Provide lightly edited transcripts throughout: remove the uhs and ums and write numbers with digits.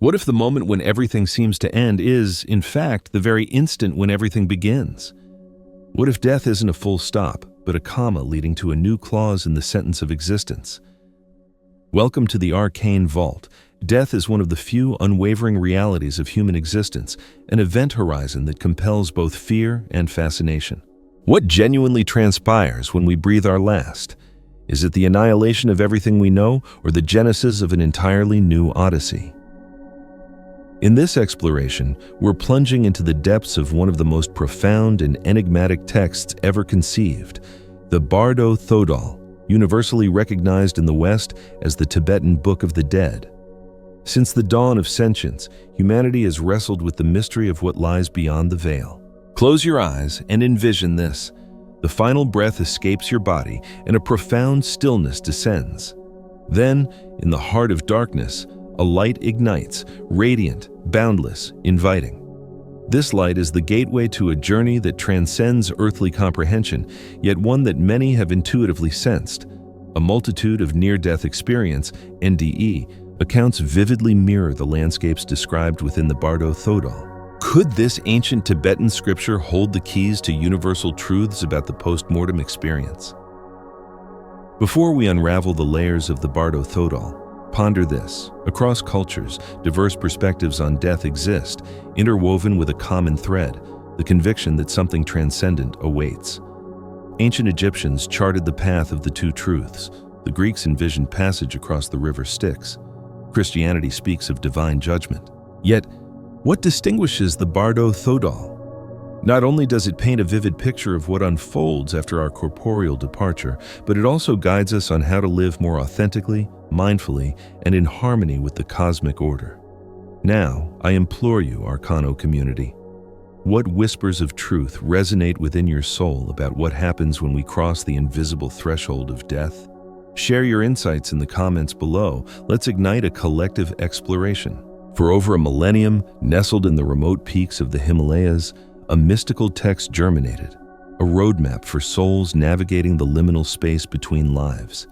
What if the moment when everything seems to end is, in fact, the very instant when everything begins? What if death isn't a full stop, but a comma leading to a new clause in the sentence of existence? Welcome to the Arcane Vault. Death is one of the few unwavering realities of human existence, an event horizon that compels both fear and fascination. What genuinely transpires when we breathe our last? Is it the annihilation of everything we know, or the genesis of an entirely new odyssey? In this exploration, we're plunging into the depths of one of the most profound and enigmatic texts ever conceived, the Bardo Thodol, universally recognized in the West as the Tibetan Book of the Dead. Since the dawn of sentience, humanity has wrestled with the mystery of what lies beyond the veil. Close your eyes and envision this. The final breath escapes your body and a profound stillness descends. Then, in the heart of darkness, a light ignites, radiant, boundless, inviting. This light is the gateway to a journey that transcends earthly comprehension, yet one that many have intuitively sensed. A multitude of near-death experience, NDE, accounts vividly mirror the landscapes described within the Bardo Thodol. Could this ancient Tibetan scripture hold the keys to universal truths about the post-mortem experience? Before we unravel the layers of the Bardo Thodol, ponder this. Across cultures, diverse perspectives on death exist, interwoven with a common thread, the conviction that something transcendent awaits. Ancient Egyptians charted the path of the two truths. The Greeks envisioned passage across the river Styx. Christianity speaks of divine judgment. Yet, what distinguishes the Bardo Thodol? Not only does it paint a vivid picture of what unfolds after our corporeal departure, but it also guides us on how to live more authentically, mindfully, and in harmony with the cosmic order. Now, I implore you, Arcano community, what whispers of truth resonate within your soul about what happens when we cross the invisible threshold of death? Share your insights in the comments below. Let's ignite a collective exploration. For over a millennium, nestled in the remote peaks of the Himalayas, a mystical text germinated, a roadmap for souls navigating the liminal space between lives.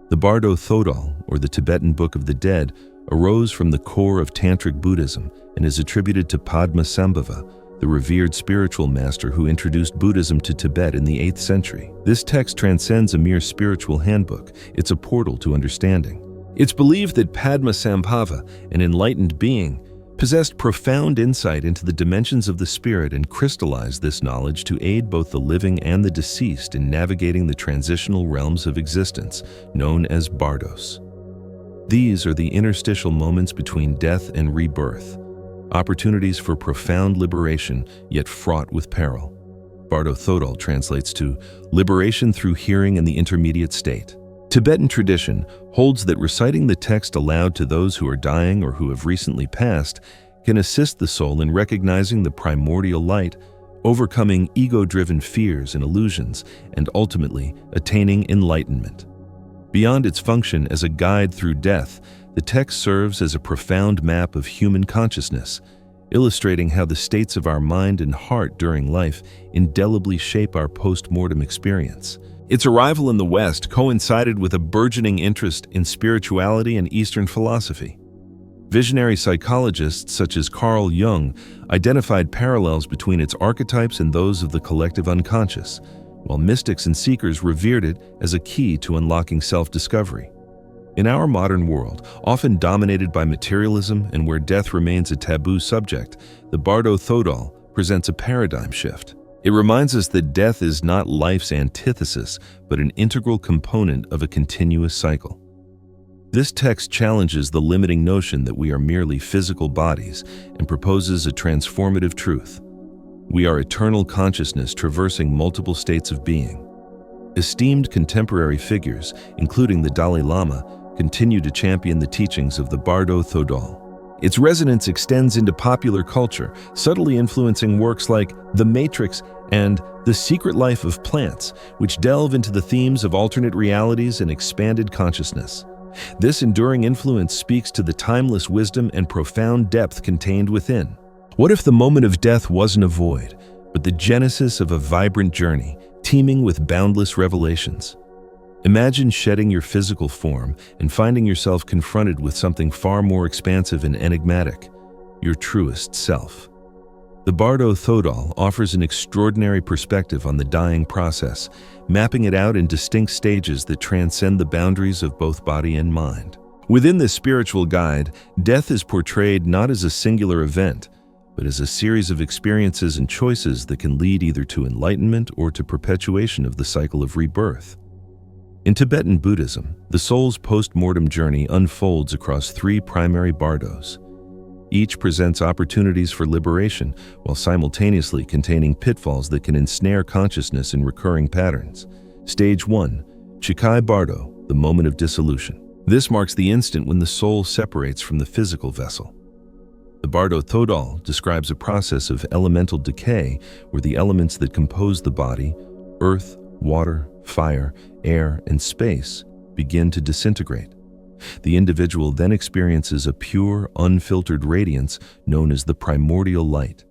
The Bardo Thodol, or the Tibetan Book of the Dead, arose from the core of Tantric Buddhism and is attributed to Padmasambhava, the revered spiritual master who introduced Buddhism to Tibet in the 8th century. This text transcends a mere spiritual handbook. It's a portal to understanding. It's believed that Padmasambhava, an enlightened being, possessed profound insight into the dimensions of the spirit and crystallized this knowledge to aid both the living and the deceased in navigating the transitional realms of existence, known as Bardos. These are the interstitial moments between death and rebirth, opportunities for profound liberation, yet fraught with peril. Bardo Thodol translates to liberation through hearing in the intermediate state. Tibetan tradition holds that reciting the text aloud to those who are dying or who have recently passed can assist the soul in recognizing the primordial light, overcoming ego-driven fears and illusions, and ultimately attaining enlightenment. Beyond its function as a guide through death, the text serves as a profound map of human consciousness, illustrating how the states of our mind and heart during life indelibly shape our post-mortem experience. Its arrival in the West coincided with a burgeoning interest in spirituality and Eastern philosophy. Visionary psychologists such as Carl Jung identified parallels between its archetypes and those of the collective unconscious, while mystics and seekers revered it as a key to unlocking self-discovery. In our modern world, often dominated by materialism and where death remains a taboo subject, the Bardo Thodol presents a paradigm shift. It reminds us that death is not life's antithesis, but an integral component of a continuous cycle. This text challenges the limiting notion that we are merely physical bodies and proposes a transformative truth. We are eternal consciousness traversing multiple states of being. Esteemed contemporary figures, including the Dalai Lama, continue to champion the teachings of the Bardo Thodol. Its resonance extends into popular culture, subtly influencing works like The Matrix and The Secret Life of Plants, which delve into the themes of alternate realities and expanded consciousness. This enduring influence speaks to the timeless wisdom and profound depth contained within. What if the moment of death wasn't a void, but the genesis of a vibrant journey, teeming with boundless revelations? Imagine shedding your physical form and finding yourself confronted with something far more expansive and enigmatic, your truest self. The Bardo Thodol offers an extraordinary perspective on the dying process, mapping it out in distinct stages that transcend the boundaries of both body and mind. Within this spiritual guide, death is portrayed not as a singular event, but as a series of experiences and choices that can lead either to enlightenment or to perpetuation of the cycle of rebirth. In Tibetan Buddhism, the soul's post-mortem journey unfolds across three primary bardos. Each presents opportunities for liberation while simultaneously containing pitfalls that can ensnare consciousness in recurring patterns. Stage 1. Chikai Bardo, the moment of dissolution. This marks the instant when the soul separates from the physical vessel. The Bardo Thodol describes a process of elemental decay where the elements that compose the body, earth, water, fire, air, and space, begin to disintegrate. The individual then experiences a pure, unfiltered radiance known as the Primordial Light.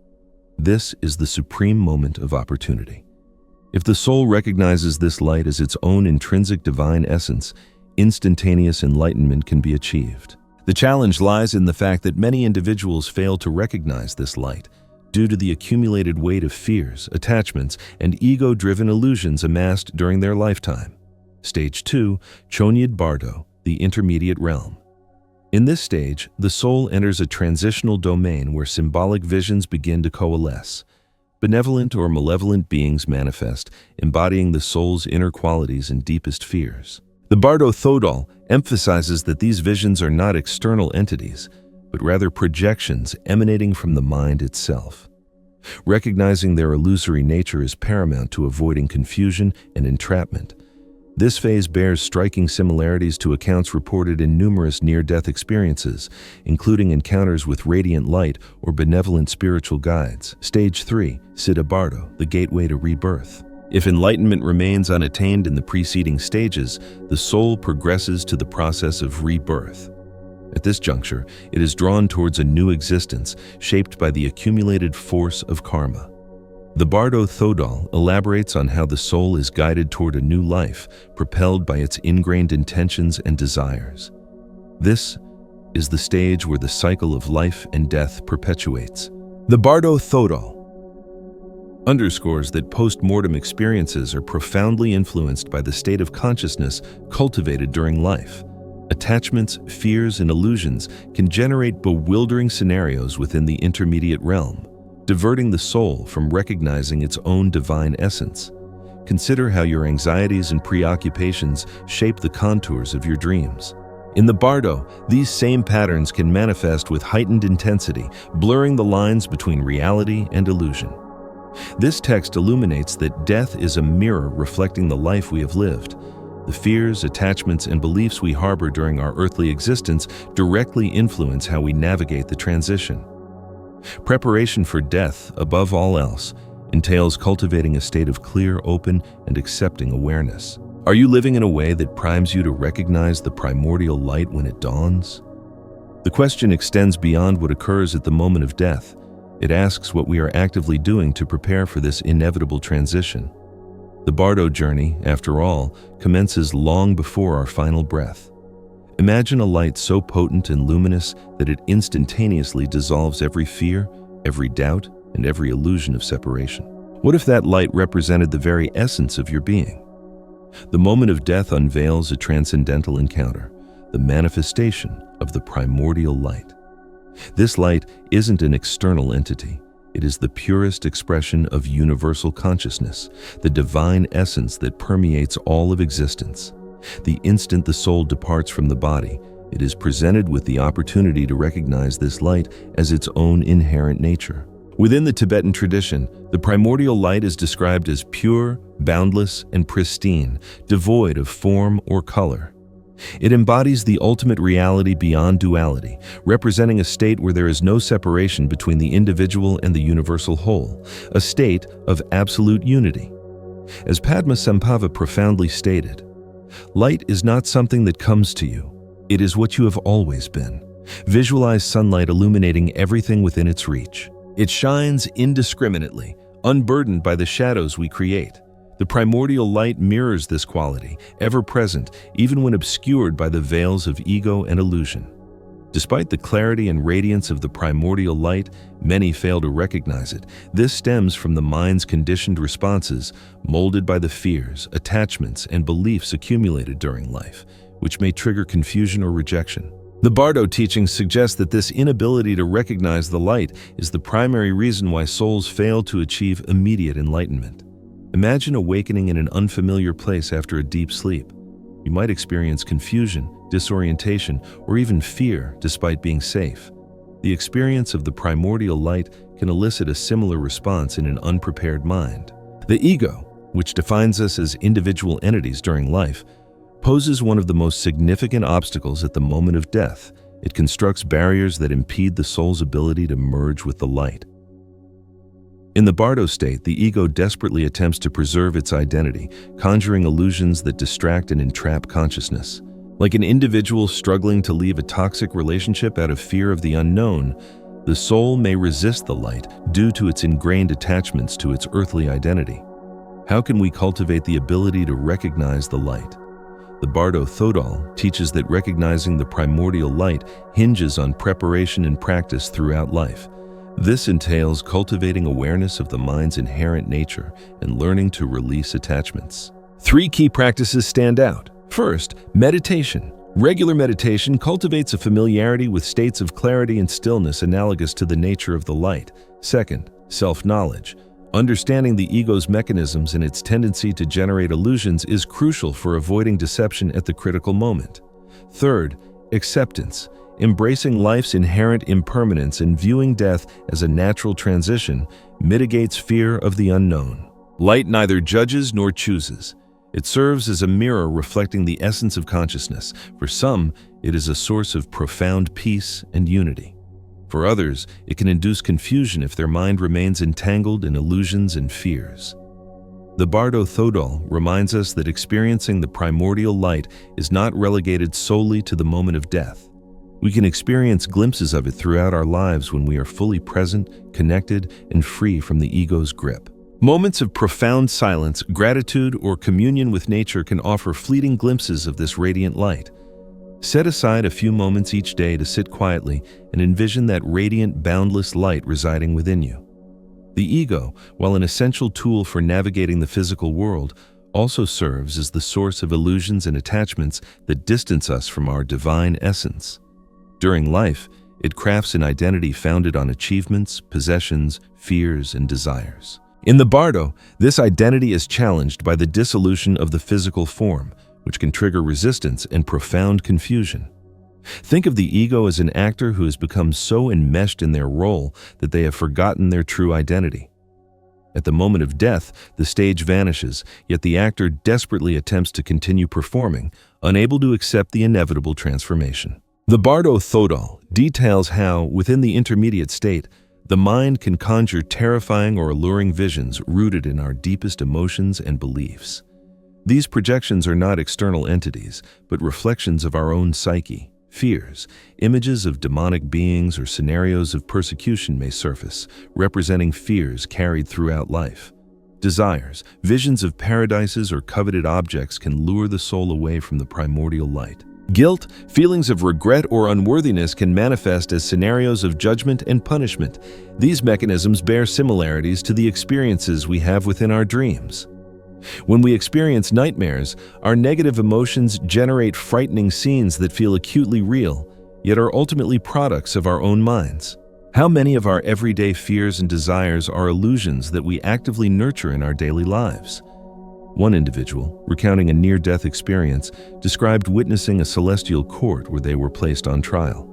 This is the supreme moment of opportunity. If the soul recognizes this light as its own intrinsic divine essence, instantaneous enlightenment can be achieved. The challenge lies in the fact that many individuals fail to recognize this light due to the accumulated weight of fears, attachments, and ego-driven illusions amassed during their lifetime. Stage 2, Chonyid Bardo, the intermediate realm. In this stage, the soul enters a transitional domain where symbolic visions begin to coalesce. Benevolent or malevolent beings manifest, embodying the soul's inner qualities and deepest fears. The Bardo Thodol emphasizes that these visions are not external entities, but rather projections emanating from the mind itself. Recognizing their illusory nature is paramount to avoiding confusion and entrapment. This phase bears striking similarities to accounts reported in numerous near-death experiences, including encounters with radiant light or benevolent spiritual guides. Stage 3, Siddha Bardo, the gateway to rebirth. If enlightenment remains unattained in the preceding stages, the soul progresses to the process of rebirth. At this juncture, it is drawn towards a new existence, shaped by the accumulated force of karma. The Bardo Thodol elaborates on how the soul is guided toward a new life, propelled by its ingrained intentions and desires. This is the stage where the cycle of life and death perpetuates. The Bardo Thodol underscores that post-mortem experiences are profoundly influenced by the state of consciousness cultivated during life. Attachments, fears, and illusions can generate bewildering scenarios within the intermediate realm, diverting the soul from recognizing its own divine essence. Consider how your anxieties and preoccupations shape the contours of your dreams. In the Bardo, these same patterns can manifest with heightened intensity, blurring the lines between reality and illusion. This text illuminates that death is a mirror reflecting the life we have lived. The fears, attachments, and beliefs we harbor during our earthly existence directly influence how we navigate the transition. Preparation for death, above all else, entails cultivating a state of clear, open, and accepting awareness. Are you living in a way that primes you to recognize the primordial light when it dawns? The question extends beyond what occurs at the moment of death. It asks what we are actively doing to prepare for this inevitable transition. The Bardo journey, after all, commences long before our final breath. Imagine a light so potent and luminous that it instantaneously dissolves every fear, every doubt, and every illusion of separation. What if that light represented the very essence of your being? The moment of death unveils a transcendental encounter, the manifestation of the primordial light. This light isn't an external entity. It is the purest expression of universal consciousness, the divine essence that permeates all of existence. The instant the soul departs from the body, it is presented with the opportunity to recognize this light as its own inherent nature. Within the Tibetan tradition, the primordial light is described as pure, boundless, and pristine, devoid of form or color. It embodies the ultimate reality beyond duality, representing a state where there is no separation between the individual and the universal whole, a state of absolute unity. As Padmasambhava profoundly stated, light is not something that comes to you. It is what you have always been. Visualize sunlight illuminating everything within its reach. It shines indiscriminately, unburdened by the shadows we create. The primordial light mirrors this quality, ever present, even when obscured by the veils of ego and illusion. Despite the clarity and radiance of the primordial light, many fail to recognize it. This stems from the mind's conditioned responses, molded by the fears, attachments, and beliefs accumulated during life, which may trigger confusion or rejection. The Bardo teachings suggest that this inability to recognize the light is the primary reason why souls fail to achieve immediate enlightenment. Imagine awakening in an unfamiliar place after a deep sleep. You might experience confusion, disorientation, or even fear despite being safe. The experience of the primordial light can elicit a similar response in an unprepared mind. The ego, which defines us as individual entities during life, poses one of the most significant obstacles at the moment of death. It constructs barriers that impede the soul's ability to merge with the light. In the Bardo state, the ego desperately attempts to preserve its identity, conjuring illusions that distract and entrap consciousness. Like an individual struggling to leave a toxic relationship out of fear of the unknown, the soul may resist the light due to its ingrained attachments to its earthly identity. How can we cultivate the ability to recognize the light? The Bardo Thodol teaches that recognizing the primordial light hinges on preparation and practice throughout life. This entails cultivating awareness of the mind's inherent nature and learning to release attachments. 3 key practices stand out. First, meditation. Regular meditation cultivates a familiarity with states of clarity and stillness analogous to the nature of the light. Second, self-knowledge. Understanding the ego's mechanisms and its tendency to generate illusions is crucial for avoiding deception at the critical moment. Third, acceptance. Embracing life's inherent impermanence and viewing death as a natural transition mitigates fear of the unknown. Light neither judges nor chooses. It serves as a mirror reflecting the essence of consciousness. For some, it is a source of profound peace and unity. For others, it can induce confusion if their mind remains entangled in illusions and fears. The Bardo Thodol reminds us that experiencing the primordial light is not relegated solely to the moment of death. We can experience glimpses of it throughout our lives when we are fully present, connected, and free from the ego's grip. Moments of profound silence, gratitude, or communion with nature can offer fleeting glimpses of this radiant light. Set aside a few moments each day to sit quietly and envision that radiant, boundless light residing within you. The ego, while an essential tool for navigating the physical world, also serves as the source of illusions and attachments that distance us from our divine essence. During life, it crafts an identity founded on achievements, possessions, fears, and desires. In the Bardo, this identity is challenged by the dissolution of the physical form, which can trigger resistance and profound confusion. Think of the ego as an actor who has become so enmeshed in their role that they have forgotten their true identity. At the moment of death, the stage vanishes, yet the actor desperately attempts to continue performing, unable to accept the inevitable transformation. The Bardo Thodol details how, within the intermediate state, the mind can conjure terrifying or alluring visions rooted in our deepest emotions and beliefs. These projections are not external entities, but reflections of our own psyche. Fears, images of demonic beings, or scenarios of persecution may surface, representing fears carried throughout life. Desires, visions of paradises or coveted objects can lure the soul away from the primordial light. Guilt, feelings of regret or unworthiness can manifest as scenarios of judgment and punishment. These mechanisms bear similarities to the experiences we have within our dreams. When we experience nightmares, our negative emotions generate frightening scenes that feel acutely real, yet are ultimately products of our own minds. How many of our everyday fears and desires are illusions that we actively nurture in our daily lives? One individual, recounting a near-death experience, described witnessing a celestial court where they were placed on trial.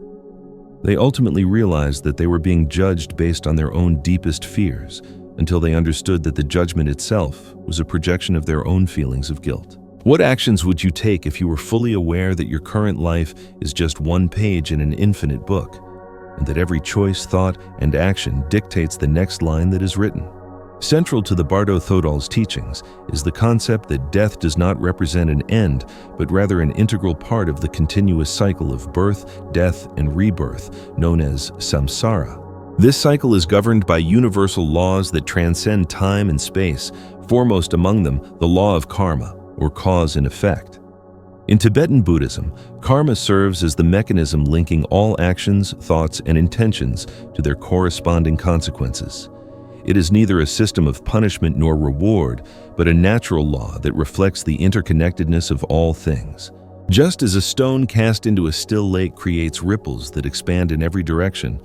They ultimately realized that they were being judged based on their own deepest fears, until they understood that the judgment itself was a projection of their own feelings of guilt. What actions would you take if you were fully aware that your current life is just one page in an infinite book, and that every choice, thought, and action dictates the next line that is written? Central to the Bardo Thodol's teachings is the concept that death does not represent an end, but rather an integral part of the continuous cycle of birth, death, and rebirth, known as samsara. This cycle is governed by universal laws that transcend time and space, foremost among them the law of karma, or cause and effect. In Tibetan Buddhism, karma serves as the mechanism linking all actions, thoughts, and intentions to their corresponding consequences. It is neither a system of punishment nor reward, but a natural law that reflects the interconnectedness of all things. Just as a stone cast into a still lake creates ripples that expand in every direction,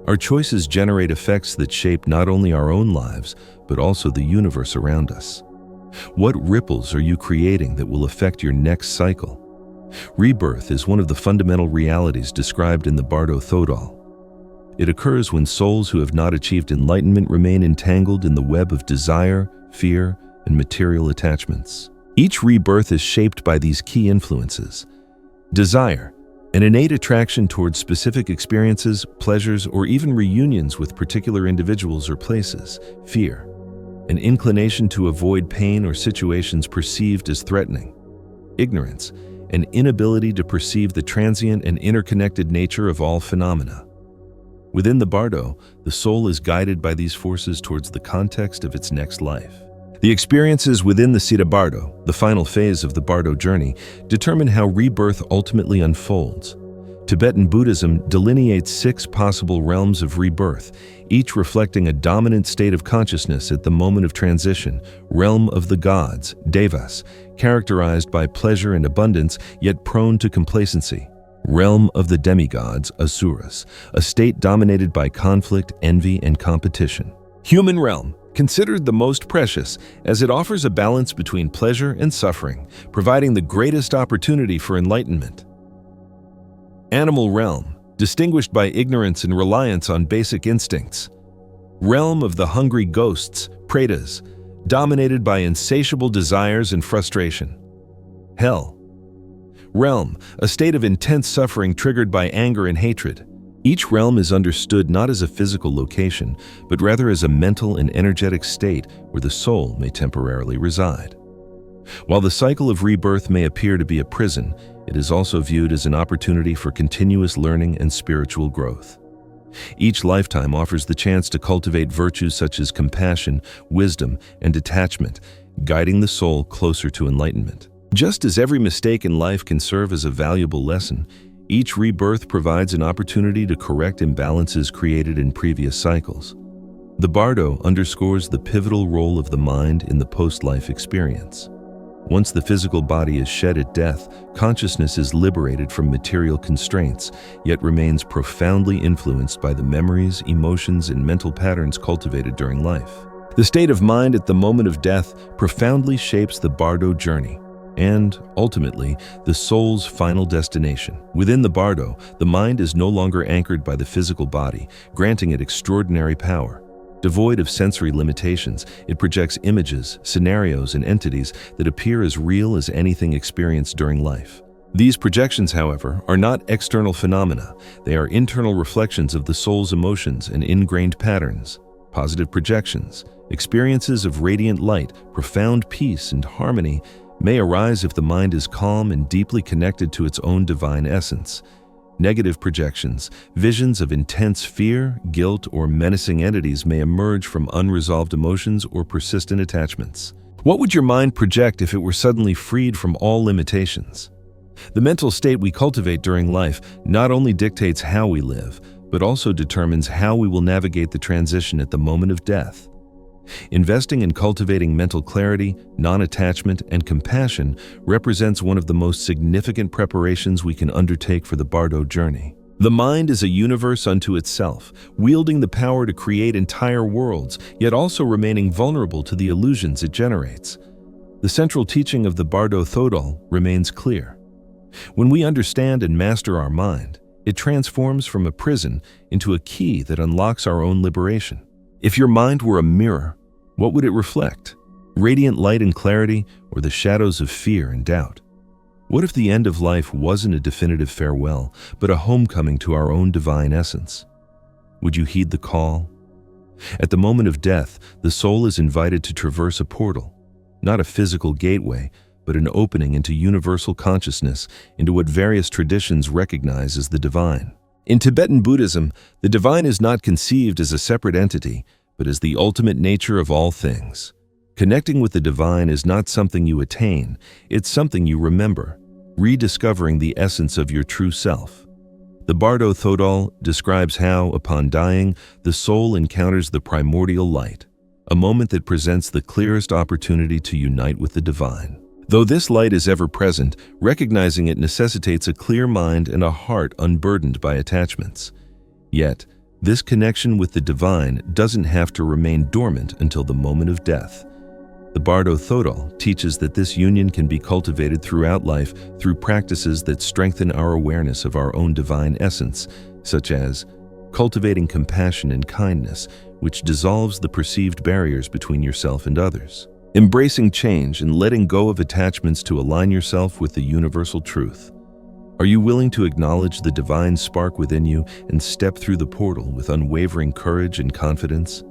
our choices generate effects that shape not only our own lives, but also the universe around us. What ripples are you creating that will affect your next cycle? Rebirth is one of the fundamental realities described in the Bardo Thodol. It occurs when souls who have not achieved enlightenment remain entangled in the web of desire, fear, and material attachments. Each rebirth is shaped by these key influences. Desire, an innate attraction towards specific experiences, pleasures, or even reunions with particular individuals or places. Fear, an inclination to avoid pain or situations perceived as threatening. Ignorance, an inability to perceive the transient and interconnected nature of all phenomena. Within the Bardo, the soul is guided by these forces towards the context of its next life. The experiences within the Three Bardos, the final phase of the Bardo journey, determine how rebirth ultimately unfolds. Tibetan Buddhism delineates 6 possible realms of rebirth, each reflecting a dominant state of consciousness at the moment of transition. Realm of the gods, devas, characterized by pleasure and abundance, yet prone to complacency. Realm of the demigods, asuras, a state dominated by conflict, envy, and competition. Human realm, considered the most precious, as it offers a balance between pleasure and suffering, providing the greatest opportunity for enlightenment. Animal realm, distinguished by ignorance and reliance on basic instincts. Realm of the hungry ghosts, pretas, dominated by insatiable desires and frustration. Hell. Realm, a state of intense suffering triggered by anger and hatred. Each realm is understood not as a physical location, but rather as a mental and energetic state where the soul may temporarily reside. While the cycle of rebirth may appear to be a prison, it is also viewed as an opportunity for continuous learning and spiritual growth. Each lifetime offers the chance to cultivate virtues such as compassion, wisdom, and detachment, guiding the soul closer to enlightenment. Just as every mistake in life can serve as a valuable lesson, each rebirth provides an opportunity to correct imbalances created in previous cycles. The Bardo underscores the pivotal role of the mind in the post-life experience. Once the physical body is shed at death, consciousness is liberated from material constraints, yet remains profoundly influenced by the memories, emotions, and mental patterns cultivated during life. The state of mind at the moment of death profoundly shapes the Bardo journey, and, ultimately, the soul's final destination. Within the Bardo, the mind is no longer anchored by the physical body, granting it extraordinary power. Devoid of sensory limitations, it projects images, scenarios, and entities that appear as real as anything experienced during life. These projections, however, are not external phenomena. They are internal reflections of the soul's emotions and ingrained patterns. Positive projections, experiences of radiant light, profound peace, and harmony may arise if the mind is calm and deeply connected to its own divine essence. Negative projections, visions of intense fear, guilt, or menacing entities may emerge from unresolved emotions or persistent attachments. What would your mind project if it were suddenly freed from all limitations? The mental state we cultivate during life not only dictates how we live, but also determines how we will navigate the transition at the moment of death. Investing in cultivating mental clarity, non-attachment, and compassion represents one of the most significant preparations we can undertake for the Bardo journey. The mind is a universe unto itself, wielding the power to create entire worlds, yet also remaining vulnerable to the illusions it generates. The central teaching of the Bardo Thodol remains clear. When we understand and master our mind, it transforms from a prison into a key that unlocks our own liberation. If your mind were a mirror, what would it reflect? Radiant light and clarity, or the shadows of fear and doubt? What if the end of life wasn't a definitive farewell, but a homecoming to our own divine essence? Would you heed the call? At the moment of death, the soul is invited to traverse a portal, not a physical gateway, but an opening into universal consciousness, into what various traditions recognize as the divine. In Tibetan Buddhism, the divine is not conceived as a separate entity, but as the ultimate nature of all things. Connecting with the divine is not something you attain, it's something you remember, rediscovering the essence of your true self. The Bardo Thodol describes how, upon dying, the soul encounters the primordial light, a moment that presents the clearest opportunity to unite with the divine. Though this light is ever present, recognizing it necessitates a clear mind and a heart unburdened by attachments. Yet, this connection with the divine doesn't have to remain dormant until the moment of death. The Bardo Thodol teaches that this union can be cultivated throughout life through practices that strengthen our awareness of our own divine essence, such as cultivating compassion and kindness, which dissolves the perceived barriers between yourself and others. Embracing change and letting go of attachments to align yourself with the universal truth. Are you willing to acknowledge the divine spark within you and step through the portal with unwavering courage and confidence?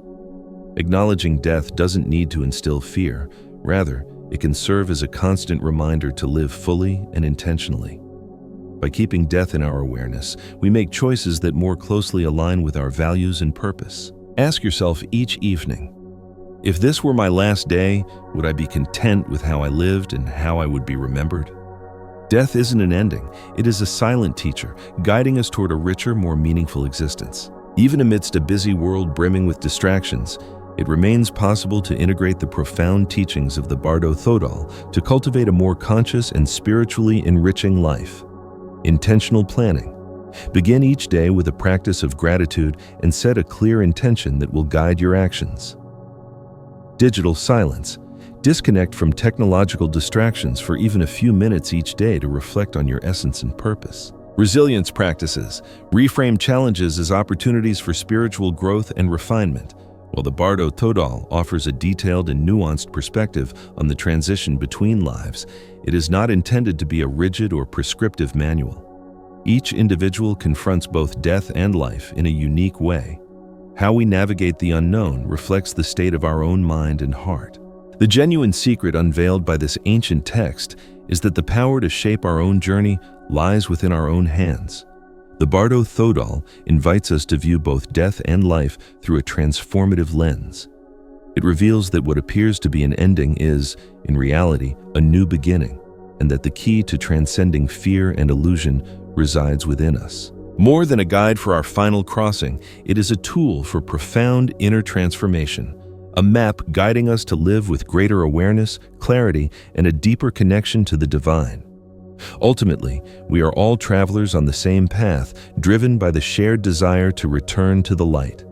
Acknowledging death doesn't need to instill fear. Rather, it can serve as a constant reminder to live fully and intentionally. By keeping death in our awareness, we make choices that more closely align with our values and purpose. Ask yourself each evening, if this were my last day, would I be content with how I lived and how I would be remembered? Death isn't an ending, it is a silent teacher, guiding us toward a richer, more meaningful existence. Even amidst a busy world brimming with distractions, it remains possible to integrate the profound teachings of the Bardo Thodol to cultivate a more conscious and spiritually enriching life. Intentional planning. Begin each day with a practice of gratitude and set a clear intention that will guide your actions. Digital silence. Disconnect from technological distractions for even a few minutes each day to reflect on your essence and purpose. Resilience practices. Reframe challenges as opportunities for spiritual growth and refinement. While the Bardo Thodol offers a detailed and nuanced perspective on the transition between lives, it is not intended to be a rigid or prescriptive manual. Each individual confronts both death and life in a unique way. How we navigate the unknown reflects the state of our own mind and heart. The genuine secret unveiled by this ancient text is that the power to shape our own journey lies within our own hands. The Bardo Thodol invites us to view both death and life through a transformative lens. It reveals that what appears to be an ending is, in reality, a new beginning, and that the key to transcending fear and illusion resides within us. More than a guide for our final crossing, it is a tool for profound inner transformation, a map guiding us to live with greater awareness, clarity, and a deeper connection to the divine. Ultimately, we are all travelers on the same path, driven by the shared desire to return to the light.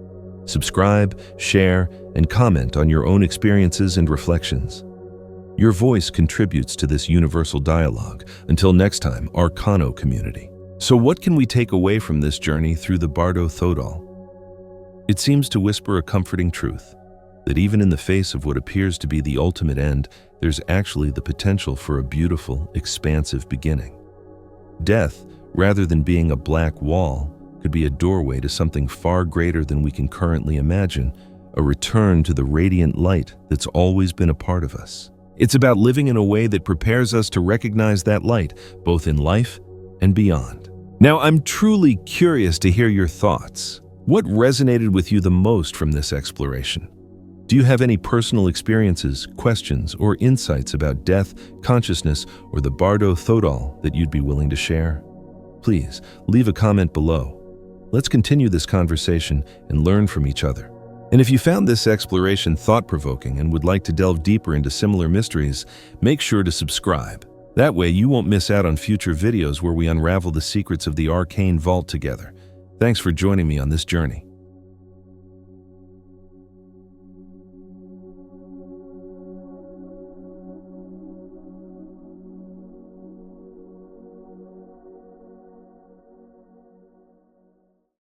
Subscribe, share, and comment on your own experiences and reflections. Your voice contributes to this universal dialogue. Until next time, Arcane community. So what can we take away from this journey through the Bardo Thodol? It seems to whisper a comforting truth, that even in the face of what appears to be the ultimate end, there's actually the potential for a beautiful, expansive beginning. Death, rather than being a black wall, could be a doorway to something far greater than we can currently imagine, a return to the radiant light that's always been a part of us. It's about living in a way that prepares us to recognize that light, both in life and beyond. Now, I'm truly curious to hear your thoughts. What resonated with you the most from this exploration? Do you have any personal experiences, questions, or insights about death, consciousness, or the Bardo Thodol that you'd be willing to share? Please, leave a comment below. Let's continue this conversation and learn from each other. And if you found this exploration thought-provoking and would like to delve deeper into similar mysteries, make sure to subscribe. That way you won't miss out on future videos where we unravel the secrets of the Arcane Vault together. Thanks for joining me on this journey.